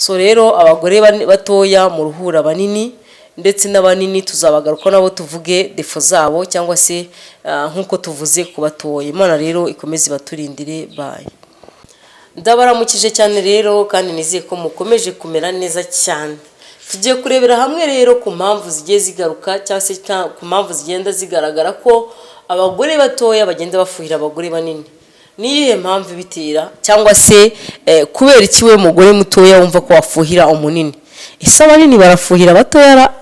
So rero abagore batoya mu ruhura banini ndetse n'abanini tuzabagaruka nabo tuvuge defo zabo cyangwa se nkuko tuvuze ku batoya. Imana rero ikomeze baturindire. Bye. Ndabaramukije cyane rero kandi nizeye ko mukomeje kumera neza cyane. Tugiye kurebera hamwe rero ku mpamvu zigiye zigaruka cyangwa se ku mpamvu zigenda zigaragara ko abagore batoya bagenda bafuhira abagore banini. Niyihe mpamvu bitira cyangwa se kubera iki we mugore mutoya wumva ko wafuhira umunini? Ese abanini barafuhira batoya?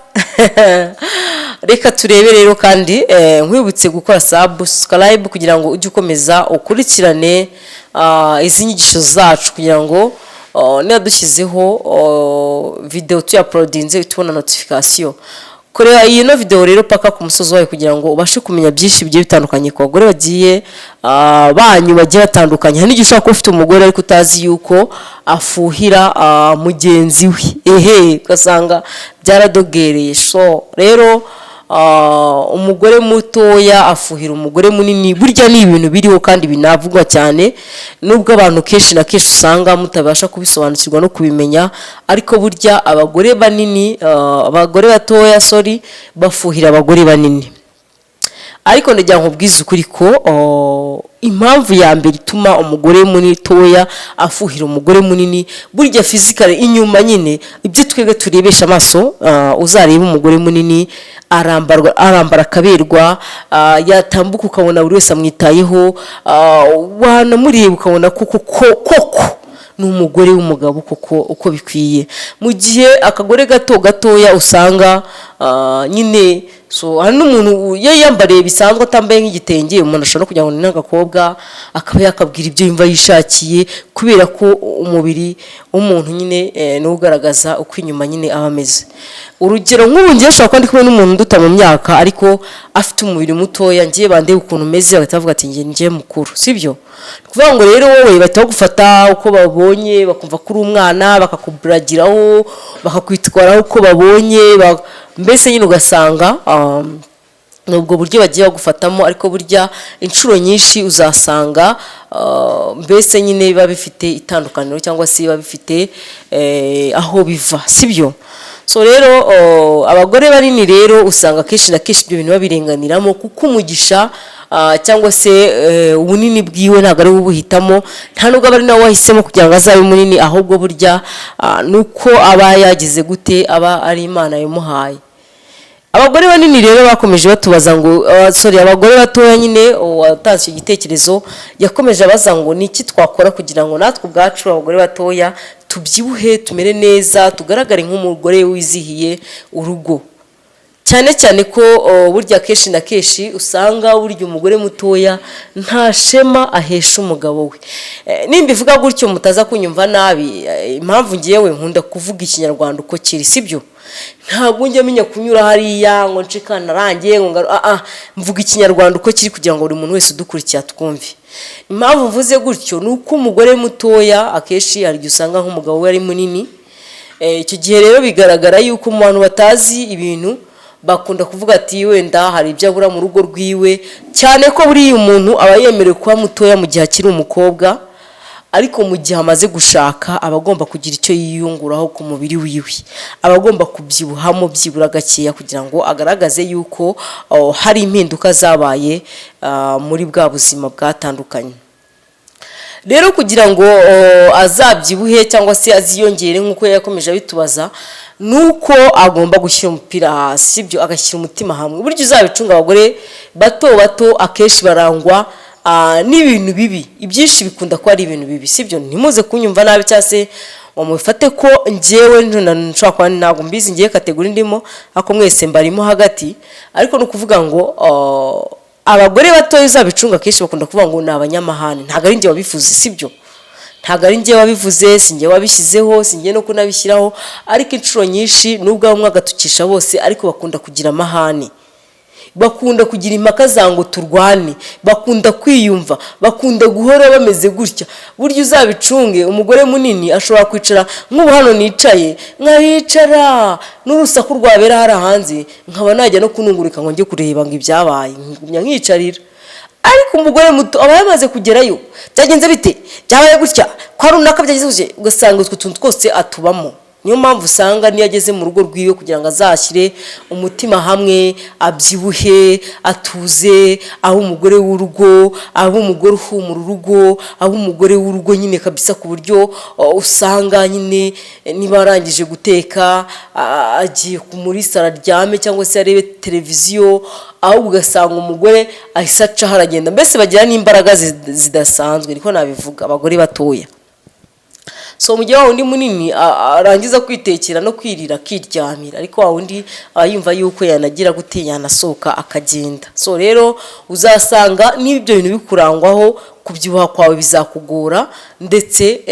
Reka turebe rero kandi nkwibutse gukora subscribe kugira ngo ujye ukomeza ukurikirane izi nyigisho zacu kugira ngo niba dushyizeho video tuyaploadinze tubona notification. Korera iyi no video rero paka ku musozo wayo kugira ngo ubashe kumenya byinshi bigiye bitandukanye ku bagore bagiye banyu bagiye batandukanye. Hani gishobora ko ufite umugore ariko utazi yuko afuhira mugenzi we. Ugasanga byaradogereye. So rero umugore mutoya afuhira umugore munini burya ni ibintu biriho kandi binavugwa cyane, nubwo abantu kenshi na kenshi usanga mutabasha kubisobanukirwa no kubimenya, ariko burya abagore banini abagore batoya bafuhira abagore banini. Ariko ndagira ngo ubwize ukuri ko impamvu ya mbere ituma umugore mutoya afuhira umugore munini burya physically inyuma nyine ibyo twebwe turebesha amaso, uzareba umugore munini arambara akaberwa, yatambuka ukabona buri wese amwitayeho, wanamureba ukabona koko ni umugore w'umugabo koko uko bikwiye. Mu gihe akagore gatoya usanga nyine hari n'umuntu yambariye bisanzwe atambaye nk'igitenge, umuntu ashobora kujya ngo ni n'agakobwa akaba yakabwira ibyo yumva yishakiye, kubera ko umubiri w'umuntu nyine ni ugaragaza uko inyuma nyine aba ameze. Urugero nk'ubu ngiye ashobora kuba ndi kumwe n'umuntu uduta mu myaka ariko afite umubiri mutoya, ngiye bandebe ukuntu umeze bagahita bavuga ati ngiye mukuru, sibyo? Kuvuga ngo rero wowe bahita bagufata uko babonye, bakumva kuri umwana, bakakuburagiraho, bakakwitwaraho uko babonye, mbese nyine ugasanga nubwo buryo bagiye bagufatamo, ariko burya inshuro nyinshi uzasanga mbese nyine biba bifite itandukaniro cyangwa se biba bifite aho biva, sibyo? So rero abagore banini rero usanga kenshi na kenshi ibyo bintu babirenganiramo kuko umugisha cyangwa se ubunini bwiwe ntabwo ari ubuhitamo, nta nubwo aba ari nawe wahisemo kugira ngo azabe munini, ahubwo burya nuko aba yagize gute, aba ari Imana yamuhaye. Abagore banini rero bakomeje batubaza ngo abagore batoya nyine watanze igitekerezo yakomeje abaza ngo niki twakora kugira ngo natwe ubwacu abagore batoya tubyibuhe, tumere neza, tugaragare nk'umugore wizihiye urugo. Cyane cyane ko burya kenshi na kenshi usanga burya umugore mutoya nta shema ahesha umugabo we. Nimba ivuga gutyo mutaza kunyumva nabi, impamvu ngiyewe nkunda kuvuga ikinyarwanda uko kiri, sibyo? Ntabwo njya menya kunyura hariya ngo ncikana rangiye ngo mvuga ikinyarwanda uko kiri kugira ngo buri muntu wese udukurikiye twumve. Impamvu mvuze gutyo nuko umugore mutoya akeshi hari gihe usanga nk'umugabo we ari munini. Icyo gihe rero bigaragara yuko mu bantu batazi ibintu bakunda kuvuga ati wenda hari ibyo abura mu rugo rwiwe, cyane ko buri umuntu aba yemerewe kuba mutoya mu gihe akiri umukobwa, ariko mu gihe amaze gushaka abagomba kugira icyo yiyunguraho ku mubiri wiwe, abagomba kubyibuhamo byibura gakeya kugira ngo agaragaze yuko hari impinduka zabaye muri bwa buzima bwatandukanye. Rero kugira ngo azabyibuhe cyangwa se aziyongere nk'uko yakomeje abitubaza, nuko agomba gushyira umupira hasi, sibyo? Agashyira umutima hamwe. Buryo uzabicunga abagore bato akeshi barangwa n'ibintu bibi, ibyinshi bikunda ko ari ibintu bibi, sibyo? Ntimuze kunyumva nabi cyangwa se wamufate ko ngewe nshobora kuba ntabwo mbizi, ngiye kategori ndimo ako mwese mbarimo hagati, ariko no kuvuga ngo abagore bato uzabicunga kenshi bakunda kuvuga ngo ni abanyamahane. Ntabwo ari njye wabivuze, sibyo? Ntabwo ari njye wabivuze, si njye wabishyizeho, si njye no kunabishyiraho, ariko inshuro nyinshi nubwo bamwe agatukisha bose, ariko bakunda kugira amahane, bakunda kugira impaka zango turwane, bakunda kwiyumva, bakunda guhora bameze gutya. Buryo uzabicunge umugore munini ashobora kwicara nk'ubu hano nicaye, nkahicara n'urusaku rwabera hari hanze nkaba najya no kunungurika ngo njye kureba ngo ibyabaye, nkigumya nkicarira. ariko umugore muto aba yamaze kugerayo. Byagenze bite? Byabaye gutya, kwa runaka byagenze gutya, ugasanga utwo tuntu twose atubamo. Niyo mpamvu usanga niyo ageze mu rugo rwiwe kugira ngo azashyire umutima hamwe, abyibuhe, atuze, aho umugore w'urugo, aho umugore uhumura urugo, aho umugore w'urugo nyine kabisa, ku buryo usanga nyine niba arangije guteka agiye muri saro aryame cyangwa se arebe televiziyo, ahubwo ugasanga umugore ahise acaho aragenda. Mbese bagira n'imbaraga zidasanzwe, niko nabivuga, abagore batoya. So mu gihe wa wundi munini arangiza kwitekera no kwirira akiryamira, ariko wa wundi yumva yuko yanagira gute, yanasohoka akagenda. So rero uzasanga n'ibyo bintu bikurangwaho, kubyibuha kwawe bizakugora, ndetse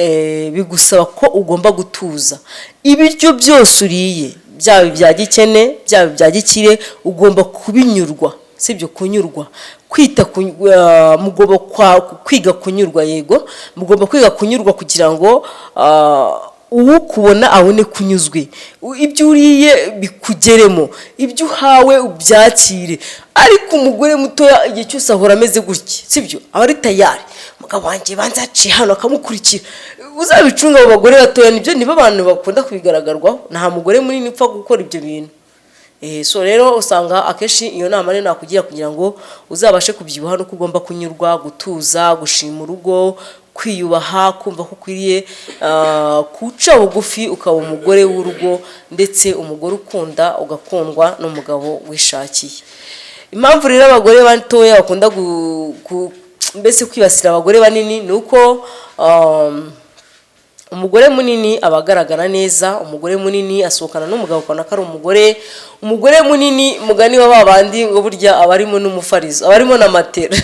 bigusaba ko ugomba gutuza. Ibiryo byose uriye, byaba ibya gikene byaba ibya gikire, ugomba kubinyurwa, sibyo kunyurwa, mugomba kwiga kunyurwa. Yego, mugomba kwiga kunyurwa kugira ngo uwukubona abone kunyuzwe, ibyo uriye bikugeremo, ibyo uhawe ubyakire. Ariko umugore mutoya igihe cyose ahora ameze gutya, sibyo, aba ari tayari, mugabo wanjye banza aciye hano akamukurikira. Uzabicunga abo bagore batoya, nibyo nibo abantu bakunda kubigaragarwaho, nta mugore munini upfa gukora ibyo bintu. So rero usanga akenshi iyo nama rero nakugira kugira ngo uzabashe kubyibuha, no kugomba kunyurwa, gutuza, gushima urugo, kwiyubaha, kumva ko ukwiriye kuca bugufi, ukaba umugore w'urugo, ndetse umugore ukunda ugakundwa n'umugabo wishakiye. Impamvu rero abagore batoya bakunda mbese kwibasira abagore banini ni uko umugore munini aba agaragara neza. Umugore munini asohokana n'umugabo ukabona ko ari umugore munini, mugani wa babandi ngo burya aba arimo n'umufarizo, aba arimo na matera.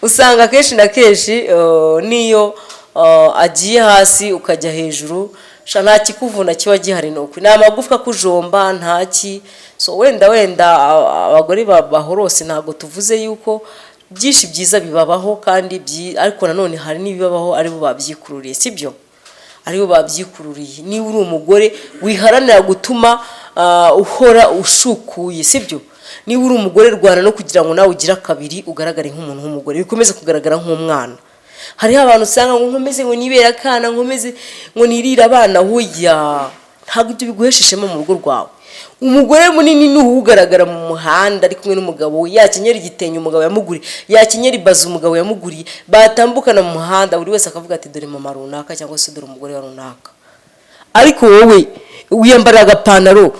Usanga kenshi na kenshi niyo agiye hasi ukajya hejuru, nta kikuvuna kiba gihari, nuko ni amagufwa kujomba ntaki. So wenda abagore bahorose ntabwo tuvuze yuko byinshi byiza bibabaho, kandi ariko nanone hari n'ibibabaho aribo babyikururiye, sibyo, aribo babyikururiye. Niba uri umugore wiharanira gutuma uhora ushukuye, sibyo, niba uri umugore rwana no kugira ngo nawe ugire akabiri, ugaragare nk'umuntu w'umugore, bikomeze kugaragara nk'umwana. Hariho abantu usanga ngo nkomeze ngo nibera akana, nkomeze ngo nirira abana. Hoya, ntabwo ibyo biguhesheshemo mu rugo rwawe. Umugore munini ni ugaragara mu muhanda ari kumwe n'umugabo we, yakenyera igitenge umugabo yamuguriye, yakenyera ibaza umugabo yamuguriye, batambukana mu muhanda, buri wese akavuga ati dore mama runaka cyangwa se dore umugore wa runaka. Ariko wowe wiyambara agapantaro,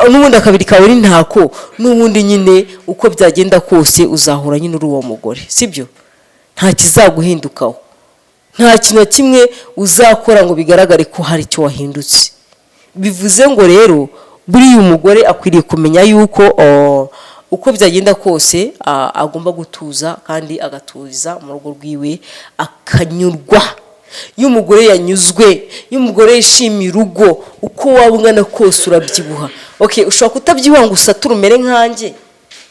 n'ubundi akabiri kawe ni ntako, n'ubundi nyine uko byagenda kose uzahora nyine uri uwo mugore, sibyo, nta kizaguhindukaho, nta kintu na kimwe uzakora ngo bigaragare ko hari icyo wahindutse. Bivuze ngo rero buriya umugore akwiriye kumenya yuko uko byagenda kose agomba gutuza, kandi agatuza mu rugo rwiwe akanyurwa. Iyo umugore yanyuzwe, iyo umugore yishimiye urugo, uko waba ungana kose urabyibuha. Ushobora kutabyibuha ngo usature umere nkanjye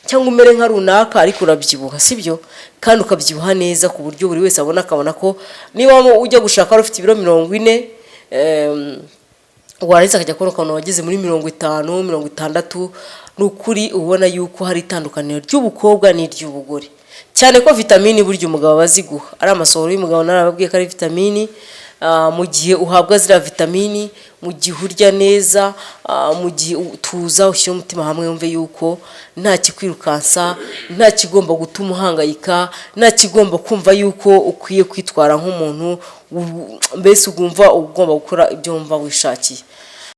cyangwa umere nka runaka, ariko urabyibuha, sibyo, kandi ukabyibuha neza ku buryo buri wese abona, akabona ko niba ujya gushaka wari ufite ibiro 40, warangiza akajya kubona ukuntu wageze muri 50, 60, ni ukuri ubona yuko hari itandukaniro ry'ubukobwa n'iry'ubugore. Cyane ko vitamini burya umugabo baziguha, ari amasohoro y'umugabo narababwiye ko ari vitamini. Mu gihe uhabwa zira vitamini, mu gihe urya neza, mu gihe utuza, ushyira umutima hamwe, wumve yuko nta kikwirukansa, nta kigomba gutuma uhangayika, nta kigomba kumva yuko ukwiye kwitwara nk'umuntu, mbese ugomba gukora ibyo wumva wishakiye.